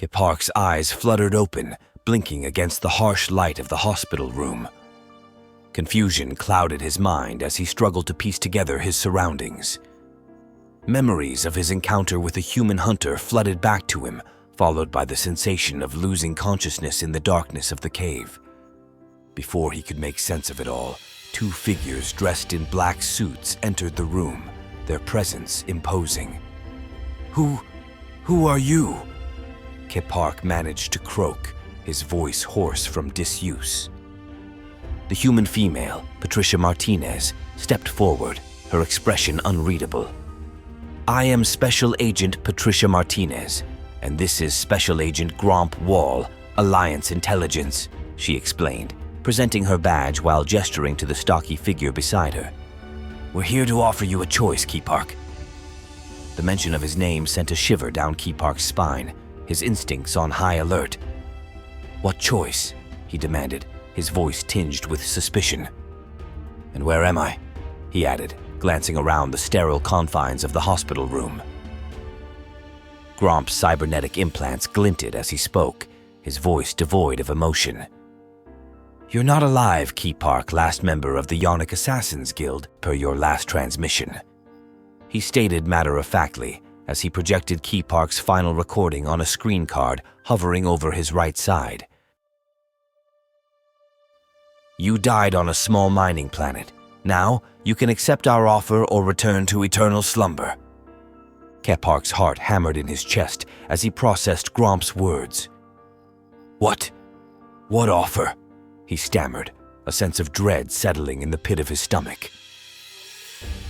Kepark's eyes fluttered open, blinking against the harsh light of the hospital room. Confusion clouded his mind as he struggled to piece together his surroundings. Memories of his encounter with a human hunter flooded back to him, followed by the sensation of losing consciousness in the darkness of the cave. Before he could make sense of it all, two figures dressed in black suits entered the room, their presence imposing. Who are you?" Kepark managed to croak, his voice hoarse from disuse. The human female, Patricia Martinez, stepped forward, her expression unreadable. "I am Special Agent Patricia Martinez, and this is Special Agent Gromp Wall, Alliance Intelligence," she explained, presenting her badge while gesturing to the stocky figure beside her. "We're here to offer you a choice, Kepark." The mention of his name sent a shiver down Kepark's spine, his instincts on high alert. "What choice?" he demanded, his voice tinged with suspicion. "And where am I?" he added, glancing around the sterile confines of the hospital room. Gromp's cybernetic implants glinted as he spoke, his voice devoid of emotion. "You're not alive, Kepark, last member of the Yonic Assassins Guild, per your last transmission," he stated matter-of-factly as he projected Kepark's final recording on a screen card hovering over his right side. "You died on a small mining planet. Now, you can accept our offer or return to eternal slumber." Kepark's heart hammered in his chest as he processed Gromp's words. What offer?" he stammered, a sense of dread settling in the pit of his stomach.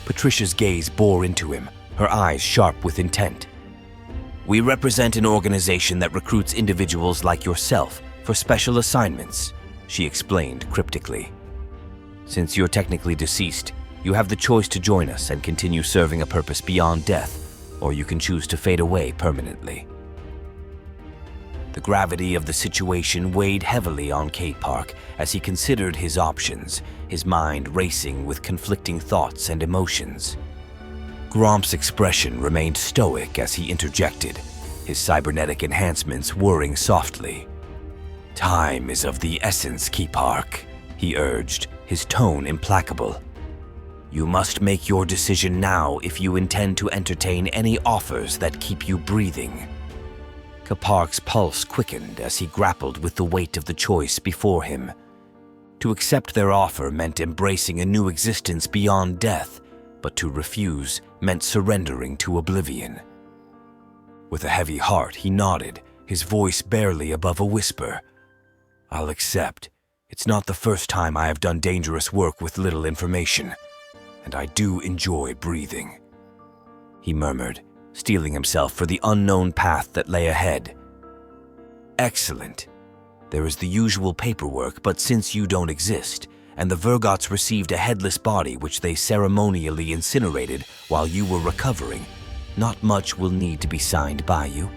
Patricia's gaze bore into him, her eyes sharp with intent. "We represent an organization that recruits individuals like yourself for special assignments," she explained cryptically. "Since you're technically deceased, you have the choice to join us and continue serving a purpose beyond death, or you can choose to fade away permanently." The gravity of the situation weighed heavily on Kepark as he considered his options, his mind racing with conflicting thoughts and emotions. Gromp's expression remained stoic as he interjected, his cybernetic enhancements whirring softly. "Time is of the essence, Kepark," he urged, his tone implacable. "You must make your decision now if you intend to entertain any offers that keep you breathing." Kepark's pulse quickened as he grappled with the weight of the choice before him. To accept their offer meant embracing a new existence beyond death, but to refuse meant surrendering to oblivion. With a heavy heart, he nodded, his voice barely above a whisper. "I'll accept. It's not the first time I have done dangerous work with little information, and I do enjoy breathing," he murmured, steeling himself for the unknown path that lay ahead. "Excellent. There is the usual paperwork, but since you don't exist, and the Vergots received a headless body which they ceremonially incinerated while you were recovering, not much will need to be signed by you,"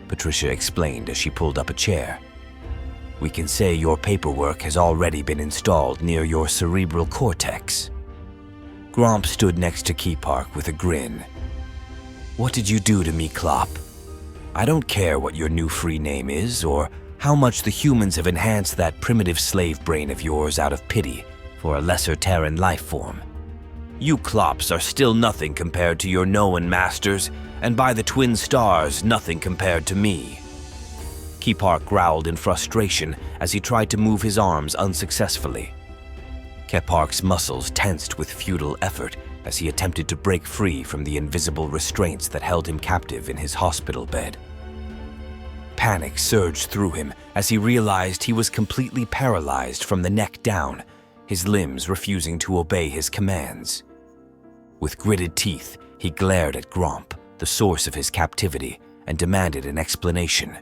Patricia explained as she pulled up a chair. "We can say your paperwork has already been installed near your cerebral cortex." Gromp stood next to Kepark with a grin. "What did you do to me, Klopp? I don't care what your new free name is or how much the humans have enhanced that primitive slave brain of yours out of pity for a lesser Terran life form. You Klopps are still nothing compared to your known masters, and by the twin stars, nothing compared to me." Kepark growled in frustration as he tried to move his arms unsuccessfully. Kepark's muscles tensed with futile effort as he attempted to break free from the invisible restraints that held him captive in his hospital bed. Panic surged through him as he realized he was completely paralyzed from the neck down, his limbs refusing to obey his commands. With gritted teeth, he glared at Gromp, the source of his captivity, and demanded an explanation.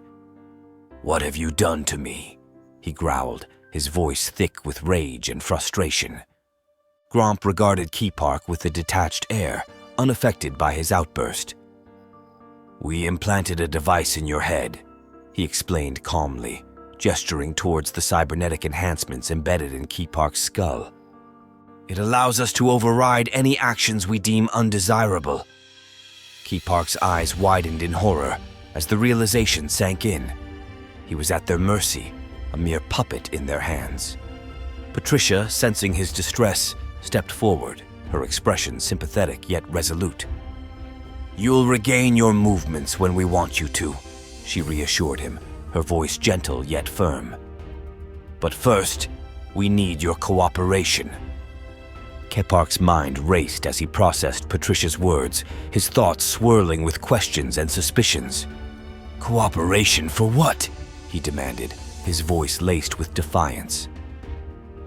"What have you done to me?" he growled, his voice thick with rage and frustration. Gromp regarded Kepark with a detached air, unaffected by his outburst. "We implanted a device in your head," he explained calmly, gesturing towards the cybernetic enhancements embedded in Kepark's skull. "It allows us to override any actions we deem undesirable." Kepark's eyes widened in horror as the realization sank in. He was at their mercy, a mere puppet in their hands. Patricia, sensing his distress, stepped forward, her expression sympathetic yet resolute. "You'll regain your movements when we want you to," she reassured him, her voice gentle yet firm. "But first, we need your cooperation." Kepark's mind raced as he processed Patricia's words, his thoughts swirling with questions and suspicions. "Cooperation for what?" he demanded, his voice laced with defiance.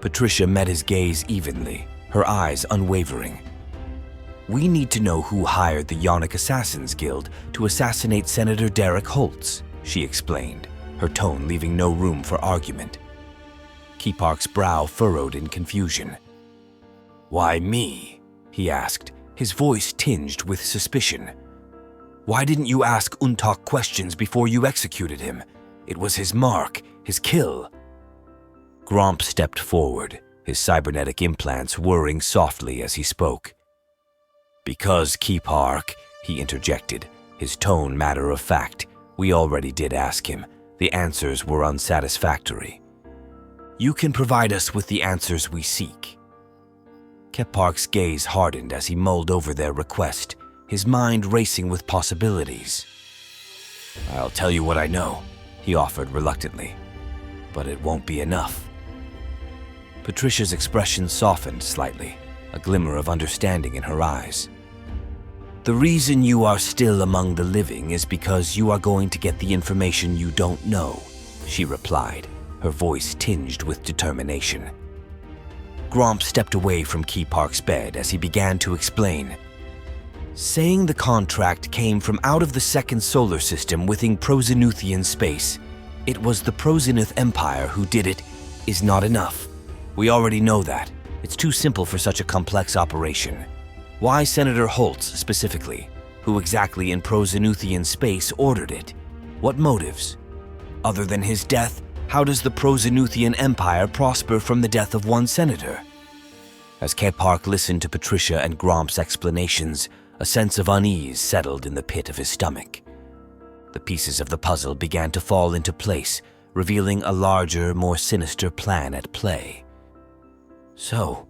Patricia met his gaze evenly, her eyes unwavering. "We need to know who hired the Yonic Assassins Guild to assassinate Senator Derek Holtz," she explained, her tone leaving no room for argument. Kepark's brow furrowed in confusion. "Why me?" he asked, his voice tinged with suspicion. "Why didn't you ask Untok questions before you executed him? It was his mark, his kill." Gromp stepped forward, his cybernetic implants whirring softly as he spoke. "Because, Kepark," he interjected, his tone matter of fact, "we already did ask him. The answers were unsatisfactory. You can provide us with the answers we seek." Kepark's gaze hardened as he mulled over their request, his mind racing with possibilities. "I'll tell you what I know," he offered reluctantly, "but it won't be enough." Patricia's expression softened slightly, a glimmer of understanding in her eyes. "The reason you are still among the living is because you are going to get the information you don't know," she replied, her voice tinged with determination. Gromp stepped away from Kepark's bed as he began to explain. "Saying the contract came from out of the second solar system within Prozinuth-Terran space, it was the Prozinuth Empire who did it, is not enough. We already know that. It's too simple for such a complex operation. Why Senator Holtz specifically? Who exactly in Prozinuth-Terran space ordered it? What motives? Other than his death, how does the Prozinuth-Terran Empire prosper from the death of one senator?" As Kepark listened to Patricia and Gromp's explanations, a sense of unease settled in the pit of his stomach. The pieces of the puzzle began to fall into place, revealing a larger, more sinister plan at play. "So,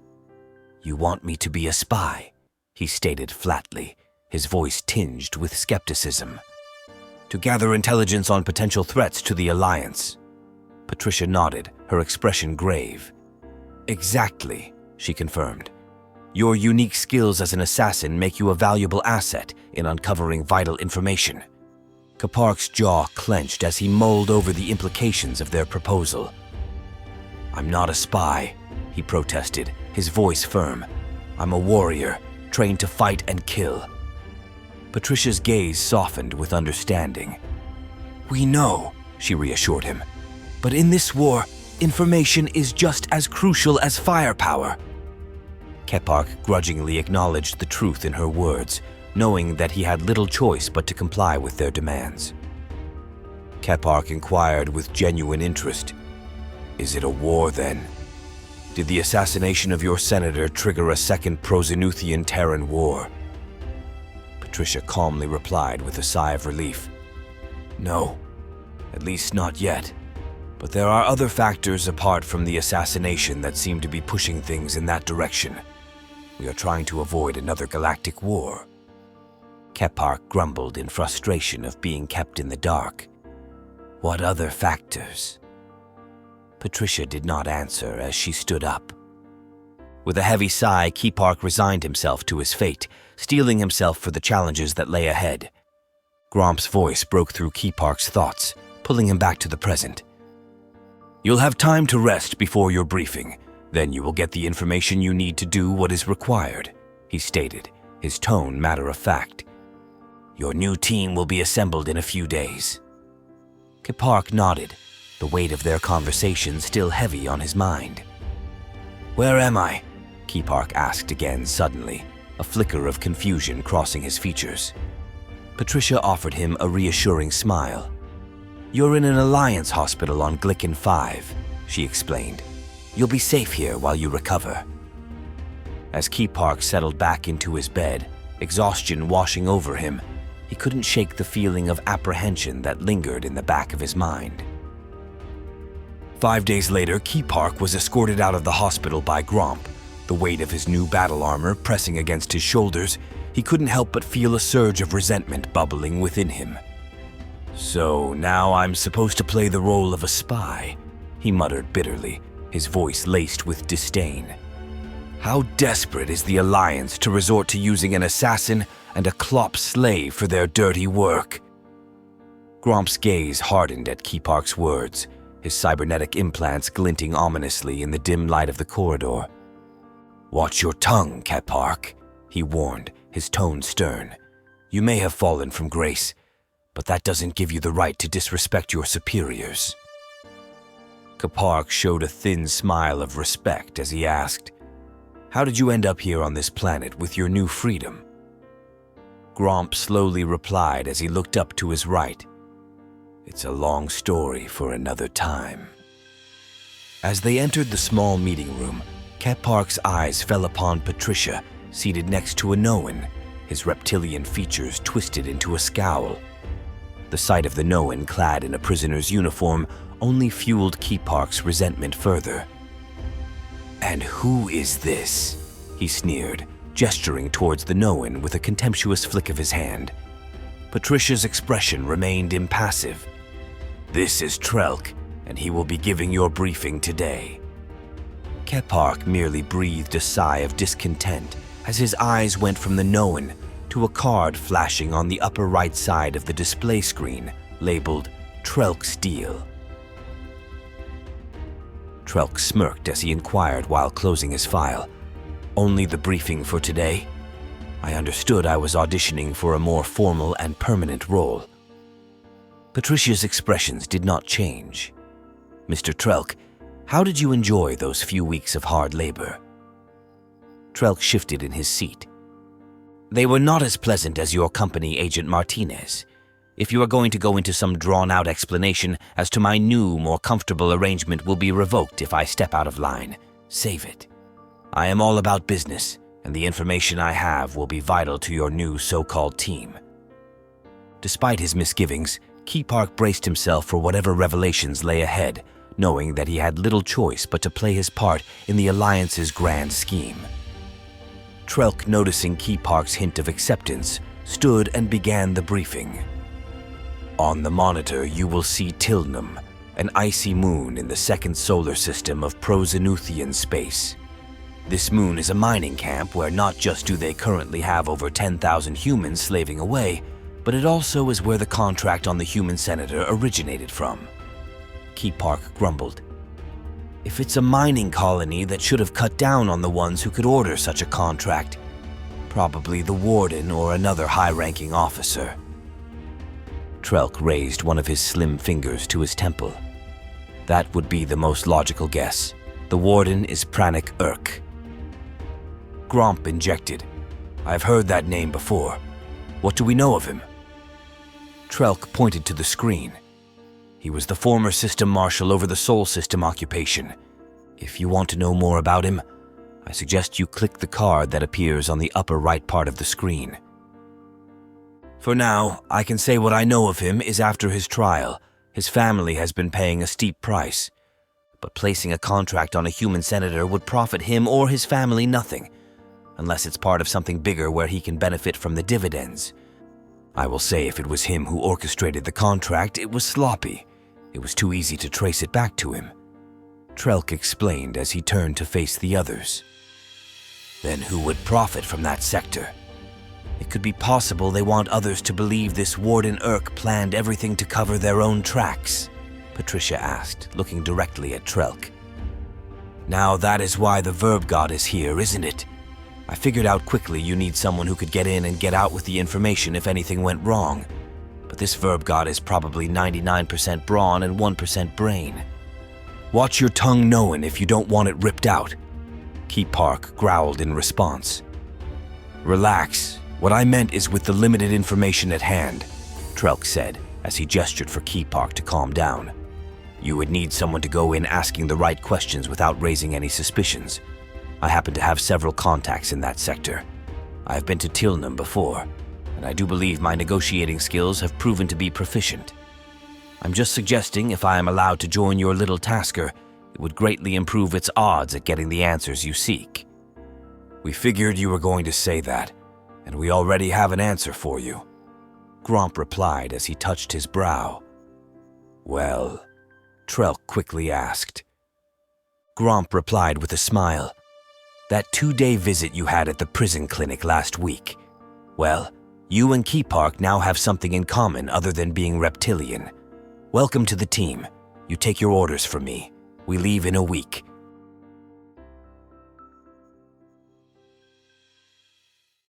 you want me to be a spy?" he stated flatly, his voice tinged with skepticism. "To gather intelligence on potential threats to the Alliance." Patricia nodded, her expression grave. "Exactly," she confirmed. "Your unique skills as an assassin make you a valuable asset in uncovering vital information." Kepark's jaw clenched as he mulled over the implications of their proposal. "I'm not a spy," he protested, his voice firm. "I'm a warrior, trained to fight and kill." Patricia's gaze softened with understanding. "We know," she reassured him. "But in this war, information is just as crucial as firepower." Kepark grudgingly acknowledged the truth in her words, knowing that he had little choice but to comply with their demands. Kepark inquired with genuine interest. "Is it a war, then? Did the assassination of your senator trigger a second Prozinuth-Terran war?" Patricia calmly replied with a sigh of relief. "No, at least not yet. But there are other factors apart from the assassination that seem to be pushing things in that direction. We are trying to avoid another galactic war." Kepark grumbled in frustration of being kept in the dark. "What other factors?" Patricia did not answer as she stood up. With a heavy sigh, Kepark resigned himself to his fate, steeling himself for the challenges that lay ahead. Gromp's voice broke through Kepark's thoughts, pulling him back to the present. "You'll have time to rest before your briefing. Then you will get the information you need to do what is required," he stated, his tone matter of fact. "Your new team will be assembled in a few days." Kepark nodded, the weight of their conversation still heavy on his mind. "Where am I?" Kepark asked again suddenly, a flicker of confusion crossing his features. Patricia offered him a reassuring smile. "You're in an Alliance hospital on Glicken 5, she explained. "You'll be safe here while you recover." As Kepark settled back into his bed, exhaustion washing over him, he couldn't shake the feeling of apprehension that lingered in the back of his mind. 5 days later, Kepark was escorted out of the hospital by Gromp. The weight of his new battle armor pressing against his shoulders, he couldn't help but feel a surge of resentment bubbling within him. "So now I'm supposed to play the role of a spy," he muttered bitterly, his voice laced with disdain. "How desperate is the Alliance to resort to using an assassin and a Klopp slave for their dirty work?" Gromp's gaze hardened at Kepark's words, his cybernetic implants glinting ominously in the dim light of the corridor. "Watch your tongue, Kepark," he warned, his tone stern. "You may have fallen from grace, but that doesn't give you the right to disrespect your superiors." Kepark showed a thin smile of respect as he asked, "How did you end up here on this planet with your new freedom?" Gromp slowly replied as he looked up to his right, "It's a long story for another time." As they entered the small meeting room, Kepark's eyes fell upon Patricia, seated next to a Noan, his reptilian features twisted into a scowl. The sight of the Noan clad in a prisoner's uniform only fueled Kepark's resentment further. "And who is this?" he sneered, gesturing towards the Noan with a contemptuous flick of his hand. Patricia's expression remained impassive. "This is Trelk, and he will be giving your briefing today." Kepark merely breathed a sigh of discontent as his eyes went from the Noan to a card flashing on the upper right side of the display screen labeled Trelks Deal. Trelk smirked as he inquired while closing his file, "Only the briefing for today? I understood I was auditioning for a more formal and permanent role." Patricia's expressions did not change. "Mr. Trelk, how did you enjoy those few weeks of hard labor?" Trelk shifted in his seat. "They were not as pleasant as your company, Agent Martinez. If you are going to go into some drawn-out explanation as to my new, more comfortable arrangement will be revoked if I step out of line, save it. I am all about business, and the information I have will be vital to your new so-called team." Despite his misgivings, Kepark braced himself for whatever revelations lay ahead, knowing that he had little choice but to play his part in the Alliance's grand scheme. Trelk, noticing Kepark's hint of acceptance, stood and began the briefing. "On the monitor, you will see Tilnum, an icy moon in the second solar system of Prozinuth-Terran space. This moon is a mining camp where not just do they currently have over 10,000 humans slaving away, but it also is where the contract on the human senator originated from." Kepark grumbled. "If it's a mining colony that should have cut down on the ones who could order such a contract, probably the warden or another high-ranking officer." Trelk raised one of his slim fingers to his temple. "That would be the most logical guess. The warden is Pranik Urk." Gromp injected. "I've heard that name before. What do we know of him?" Trelk pointed to the screen. "He was the former system marshal over the Sol System occupation. If you want to know more about him, I suggest you click the card that appears on the upper right part of the screen." "For now, I can say what I know of him is after his trial, his family has been paying a steep price. But placing a contract on a human senator would profit him or his family nothing, unless it's part of something bigger where he can benefit from the dividends. I will say if it was him who orchestrated the contract, it was sloppy. It was too easy to trace it back to him." Trelk explained as he turned to face the others. "Then who would profit from that sector? It could be possible they want others to believe this Warden Urk planned everything to cover their own tracks," Patricia asked, looking directly at Trelk. "Now that is why the Verb God is here, isn't it? I figured out quickly you need someone who could get in and get out with the information if anything went wrong. But this Verb God is probably 99% brawn and 1% brain. Watch your tongue, Noan, if you don't want it ripped out." Kepark growled in response. "Relax. What I meant is with the limited information at hand," Trelk said as he gestured for Kepark to calm down. "You would need someone to go in asking the right questions without raising any suspicions. I happen to have several contacts in that sector. I've been to Tilnum before, and I do believe my negotiating skills have proven to be proficient. I'm just suggesting if I am allowed to join your little tasker, it would greatly improve its odds at getting the answers you seek." "We figured you were going to say that, and we already have an answer for you," Gromp replied as he touched his brow. "Well?" Trelk quickly asked. Gromp replied with a smile. "That 2-day visit you had at the prison clinic last week. Well, you and Kepark now have something in common other than being reptilian. Welcome to the team. You take your orders from me. We leave in a week.